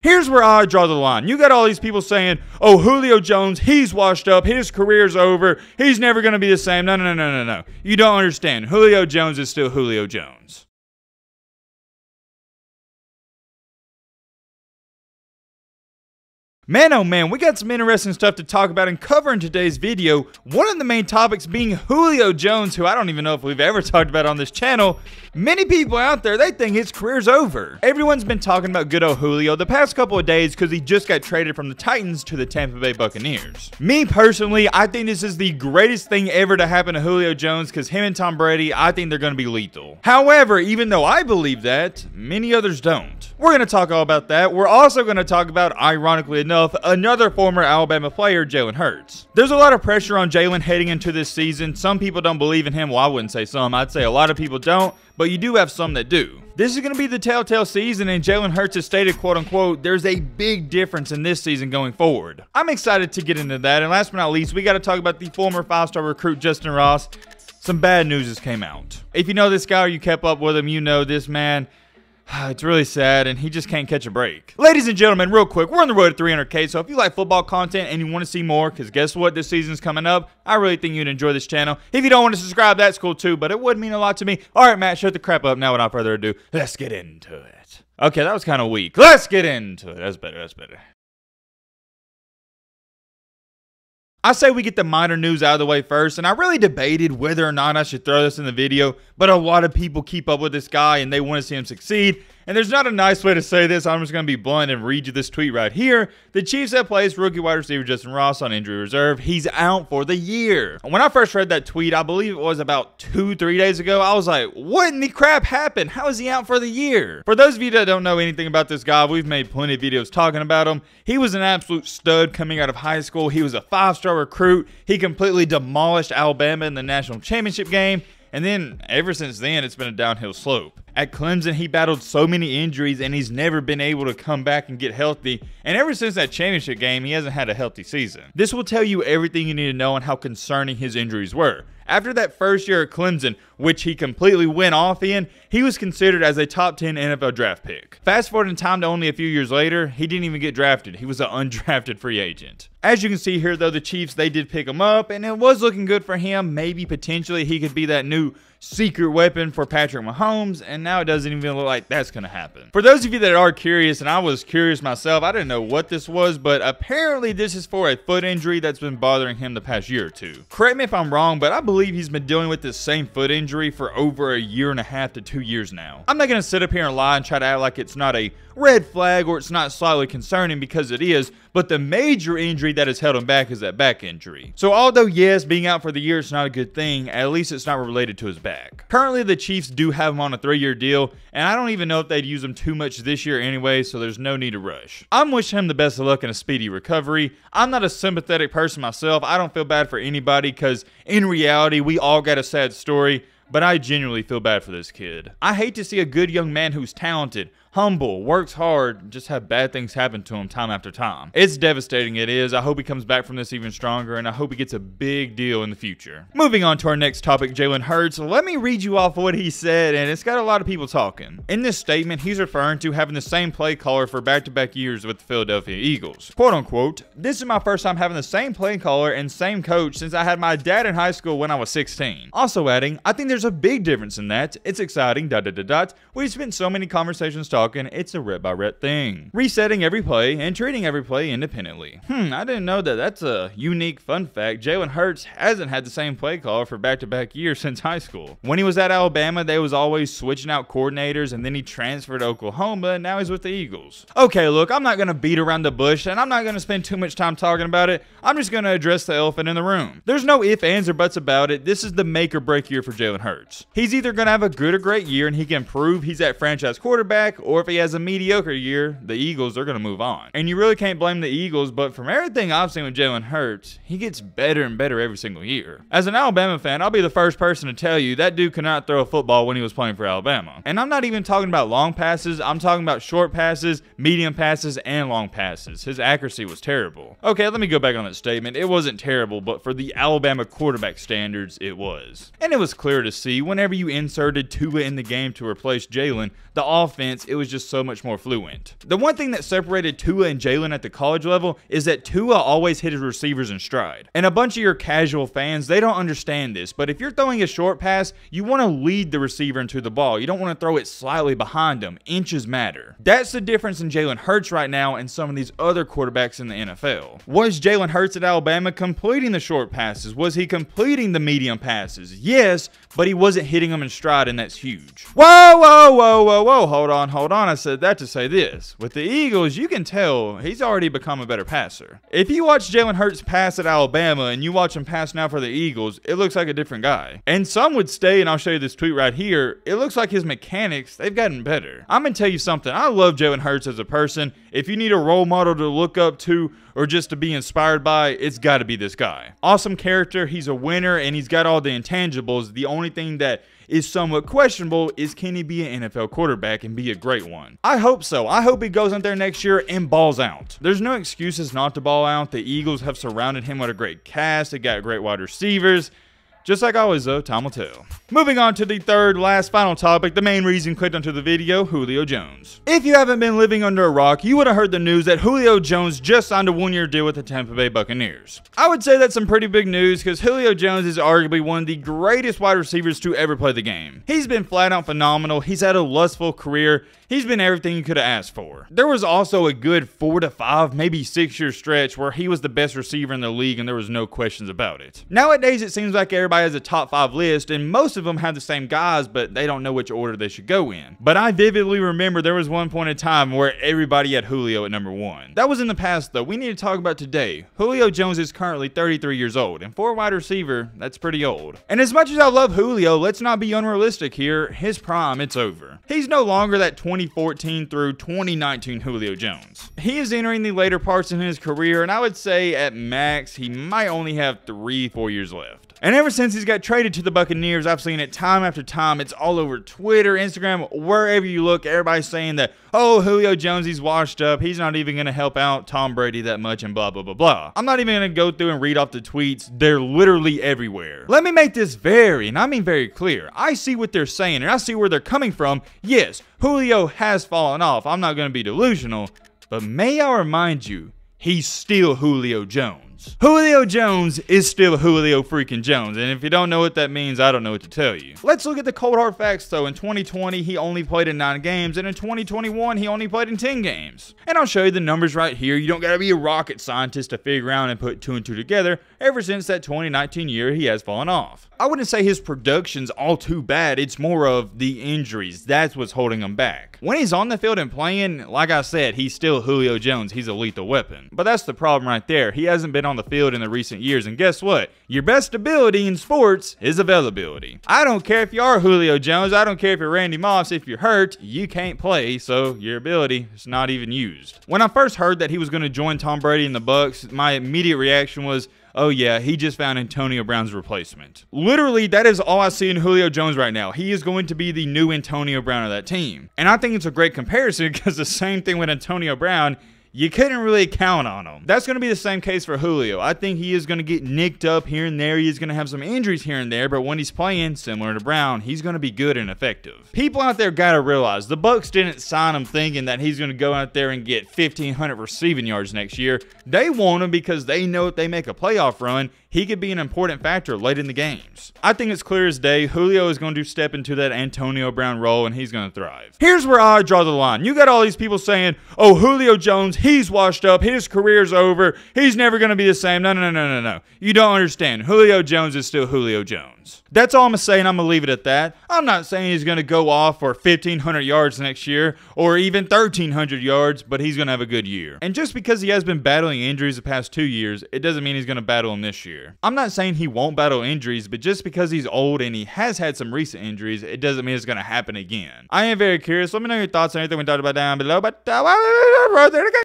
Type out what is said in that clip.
Here's where I draw the line. You got all these people saying, oh, Julio Jones, he's washed up. His career's over. He's never going to be the same. No. You don't understand. Julio Jones is still Julio Jones. Man, oh man, we got some interesting stuff to talk about and cover in today's video. One of the main topics being Julio Jones, who I don't even know if we've ever talked about on this channel. Many people out there, they think his career's over. Everyone's been talking about good old Julio the past couple of days because he just got traded from the Titans to the Tampa Bay Buccaneers. Me personally, I think this is the greatest thing ever to happen to Julio Jones because him and Tom Brady, I think they're going to be lethal. However, even though I believe that, many others don't. We're going to talk all about that. We're also going to talk about, ironically enough, another former Alabama player, Jalen Hurts. There's a lot of pressure on Jalen heading into this season. Some people don't believe in him. Well, I wouldn't say some. I'd say a lot of people don't, but you do have some that do. This is going to be the telltale season, and Jalen Hurts has stated, quote unquote, there's a big difference in this season going forward. I'm excited to get into that, and last but not least, we got to talk about the former 5-star recruit, Justin Ross. Some bad news has came out. If you know this guy or you kept up with him, you know this man. It's really sad, and he just can't catch a break. Ladies and gentlemen, real quick, we're on the road to 300K, so if you like football content and you want to see more, because guess what, this season's coming up, I really think you'd enjoy this channel. If you don't want to subscribe, that's cool too, but it would mean a lot to me. Alright, Matt, shut the crap up now without further ado. Let's get into it. Okay, that was kind of weak. Let's get into it. That's better, that's better. I say we get the minor news out of the way first, and I really debated whether or not I should throw this in the video, but a lot of people keep up with this guy and they want to see him succeed. And there's not a nice way to say this. I'm just going to be blunt and read you this tweet right here. The Chiefs have placed rookie wide receiver Justin Ross on injury reserve. He's out for the year. When I first read that tweet, I believe it was about 2-3 days ago, I was like, what in the crap happened? How is he out for the year? For those of you that don't know anything about this guy, we've made plenty of videos talking about him. He was an absolute stud coming out of high school. He was a 5-star recruit. He completely demolished Alabama in the national championship game. And then, ever since then, it's been a downhill slope. At Clemson, he battled so many injuries, and he's never been able to come back and get healthy. And ever since that championship game, he hasn't had a healthy season. This will tell you everything you need to know on how concerning his injuries were. After that first year at Clemson, which he completely went off in, he was considered as a top 10 NFL draft pick. Fast forward in time to only a few years later, he didn't even get drafted. He was an undrafted free agent. As you can see here, though, the Chiefs, they did pick him up, and it was looking good for him. Maybe potentially he could be that new secret weapon for Patrick Mahomes, and now it doesn't even look like that's going to happen. For those of you that are curious, and I was curious myself, I didn't know what this was, but apparently this is for a foot injury that's been bothering him the past year or two. Correct me if I'm wrong, but I believe he's been dealing with this same foot injury for over 1.5 to 2 years now. I'm not going to sit up here and lie and try to act like it's not a red flag or it's not slightly concerning, because it is, but the major injury that has held him back is that back injury. So although yes, being out for the year is not a good thing, at least it's not related to his back. Currently the Chiefs do have him on a 3-year deal, and I don't even know if they'd use him too much this year anyway, so there's no need to rush. I'm wishing him the best of luck and a speedy recovery. I'm not a sympathetic person myself. I don't feel bad for anybody, because in reality we all got a sad story, but I genuinely feel bad for this kid. I hate to see a good young man who's talented, humble, works hard, just have bad things happen to him time after time. It's devastating, it is. I hope he comes back from this even stronger, and I hope he gets a big deal in the future. Moving on to our next topic, Jalen Hurts. Let me read you off what he said, and it's got a lot of people talking. In this statement, he's referring to having the same play caller for back-to-back years with the Philadelphia Eagles. Quote unquote, this is my first time having the same play caller and same coach since I had my dad in high school when I was 16. Also adding, I think there's a big difference in that. It's exciting, ... We spent so many conversations talking. It's a rep-by-rep thing. Resetting every play and treating every play independently. I didn't know that. That's a unique fun fact. Jalen Hurts hasn't had the same play caller for back-to-back years since high school. When he was at Alabama, they was always switching out coordinators, and then he transferred to Oklahoma, and now he's with the Eagles. Okay, look, I'm not going to beat around the bush, and I'm not going to spend too much time talking about it. I'm just going to address the elephant in the room. There's no ifs, ands, or buts about it. This is the make or break year for Jalen Hurts. He's either going to have a good or great year, and he can prove he's that franchise quarterback, or if he has a mediocre year, the Eagles are going to move on. And you really can't blame the Eagles, but from everything I've seen with Jalen Hurts, he gets better and better every single year. As an Alabama fan, I'll be the first person to tell you that dude could not throw a football when he was playing for Alabama. And I'm not even talking about long passes, I'm talking about short passes, medium passes, and long passes. His accuracy was terrible. Okay, let me go back on that statement. It wasn't terrible, but for the Alabama quarterback standards, it was. And it was clear to see whenever you inserted Tua in the game to replace Jalen, the offense, it was was just so much more fluent. The one thing that separated Tua and Jalen at the college level is that Tua always hit his receivers in stride. And a bunch of your casual fans, they don't understand this, but if you're throwing a short pass, you want to lead the receiver into the ball. You don't want to throw it slightly behind him. Inches matter. That's the difference in Jalen Hurts right now and some of these other quarterbacks in the NFL. Was Jalen Hurts at Alabama completing the short passes? Was he completing the medium passes? Yes, but he wasn't hitting them in stride, and that's huge. Whoa, whoa, whoa, whoa, whoa. Hold on. I said that to say this. With the Eagles, you can tell he's already become a better passer. If you watch Jalen Hurts pass at Alabama and you watch him pass now for the Eagles, it looks like a different guy. And some would say, and I'll show you this tweet right here, it looks like his mechanics, they've gotten better. I'm going to tell you something. I love Jalen Hurts as a person. If you need a role model to look up to or just to be inspired by, it's got to be this guy. Awesome character, he's a winner, and he's got all the intangibles. The only thing that is somewhat questionable is, can he be an NFL quarterback and be a great one? I hope so. I hope he goes out there next year and balls out. There's no excuses not to ball out. The Eagles have surrounded him with a great cast. They got great wide receivers. Just like always though, time will tell. Moving on to the third, last, final topic, the main reason you clicked onto the video, Julio Jones. If you haven't been living under a rock, you would have heard the news that Julio Jones just signed a one-year deal with the Tampa Bay Buccaneers. I would say that's some pretty big news because Julio Jones is arguably one of the greatest wide receivers to ever play the game. He's been flat out phenomenal. He's had a lustful career. He's been everything you could have asked for. There was also a good 4 to 5, maybe 6-year stretch where he was the best receiver in the league and there was no questions about it. Nowadays, it seems like everybody has a top 5 list and most of them have the same guys, but they don't know which order they should go in. But I vividly remember there was one point in time where everybody had Julio at number 1. That was in the past though. We need to talk about today. Julio Jones is currently 33 years old, and for a wide receiver, that's pretty old. And as much as I love Julio, let's not be unrealistic here. His prime, it's over. He's no longer that 2014 through 2019 Julio Jones. He is entering the later parts in his career, and I would say at max, he might only have 3-4 years left. And ever since he's got traded to the Buccaneers, I've seen it time after time. It's all over Twitter, Instagram, wherever you look. Everybody's saying that, oh, Julio Jones, he's washed up. He's not even going to help out Tom Brady that much and blah, blah, blah, blah. I'm not even going to go through and read off the tweets. They're literally everywhere. Let me make this very, and I mean very clear. I see what they're saying, and I see where they're coming from. Yes, Julio has fallen off. I'm not going to be delusional. But may I remind you, he's still Julio Jones. Julio Jones is still Julio freaking Jones, and if you don't know what that means, I don't know what to tell you. Let's look at the cold hard facts though. In 2020, he only played in 9 games, and in 2021, he only played in 10 games. And I'll show you the numbers right here. You don't gotta be a rocket scientist to figure out and put 2 and 2 together. Ever since that 2019 year, he has fallen off. I wouldn't say his production's all too bad. It's more of the injuries. That's what's holding him back. When he's on the field and playing, like I said, he's still Julio Jones. He's a lethal weapon. But that's the problem right there. He hasn't been on the field in the recent years. And guess what? Your best ability in sports is availability. I don't care if you are Julio Jones. I don't care if you're Randy Moss. If you're hurt, you can't play. So your ability is not even used. When I first heard that he was going to join Tom Brady in the Bucs, my immediate reaction was, oh yeah, he just found Antonio Brown's replacement. Literally, that is all I see in Julio Jones right now. He is going to be the new Antonio Brown of that team. And I think it's a great comparison because the same thing with Antonio Brown, you couldn't really count on him. That's going to be the same case for Julio. I think he is going to get nicked up here and there. He is going to have some injuries here and there, but when he's playing, similar to Brown, he's going to be good and effective. People out there got to realize the Bucs didn't sign him thinking that he's going to go out there and get 1,500 receiving yards next year. They want him because they know if they make a playoff run, he could be an important factor late in the games. I think it's clear as day, Julio is going to step into that Antonio Brown role and he's going to thrive. Here's where I draw the line. You got all these people saying, oh, Julio Jones, he's washed up, his career's over, he's never going to be the same. No. You don't understand. Julio Jones is still Julio Jones. That's all I'm going to say, and I'm going to leave it at that. I'm not saying he's going to go off for 1,500 yards next year or even 1,300 yards, but he's going to have a good year. And just because he has been battling injuries the past 2 years, it doesn't mean he's going to battle them this year. I'm not saying he won't battle injuries, but just because he's old and he has had some recent injuries, it doesn't mean it's going to happen again. I am very curious. Let me know your thoughts on anything we talked about down below. But